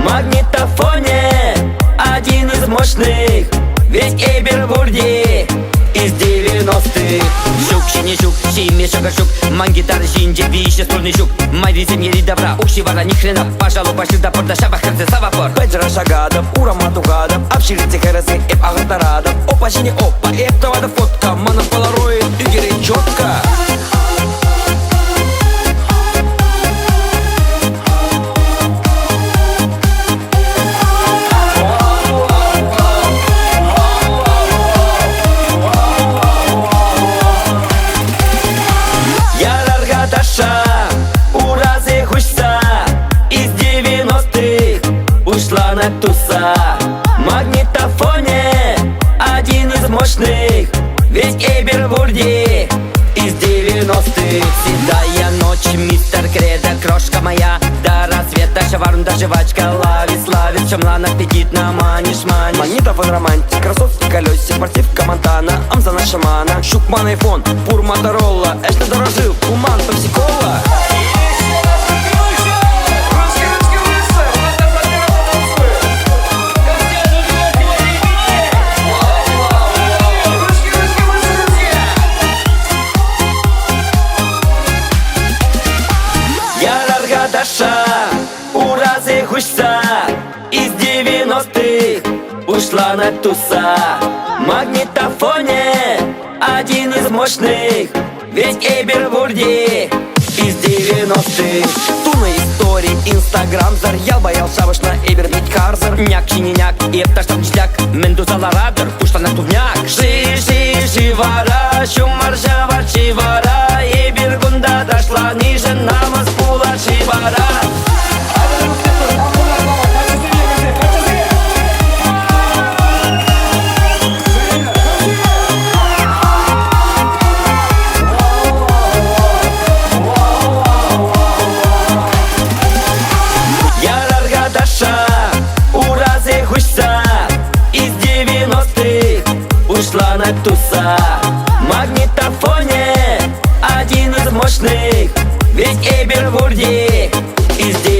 магнитофоне один из мощных, ведь Эйбервурди из 90-х. Şuk şeni şuk, şeyime şaka şuk. Man gitar жинде, вище струнный щук. Мои земли добра, укшивара ни хрена. Пожалуй, пошли до порта, шабах, хрце, савапор. Беджера Шагадов, Урамат Угадов, Обширите Херасы, Эп Агатарадов. Опа, жини, опа, Эп Тавада фотка, Манов полароид, Игорь четко. Уразы хушса из 90-х ушла на туса. Магнитофоне один из мощных, ведь Эйбервурди из 90-х. Седая ночь, мистер Кредо, крошка моя. До рассвета шаварм, жвачка ловит, славит. Шамлан, аппетит на маниш-маниш. Магнитофон романтик, кроссовки колесик, спортивка Монтана, Амзана шамана, Шукман айфон, Пур Моторола, Эшли дорожил, Уман, Пепси-кола. Уразы хушса из 90-х ушла на туса. Магнитофоне один из мощных, ведь Эйбервурди из 90-х. Туна истории, инстаграм, зар. Я боял шабаш на Эйбер, ведь Харзер. Няк, чининяк, и пташтам ништяк. Мендуза радер, ушла на тувняк. Шивара, шумар, жавар, шивара. Эйбергунда дошла ниже на Москву, шивара. Уразы хушса из 90-х ушла на туса. Магнитофоне один из мощных, ведь Эйбервурди из 90-х.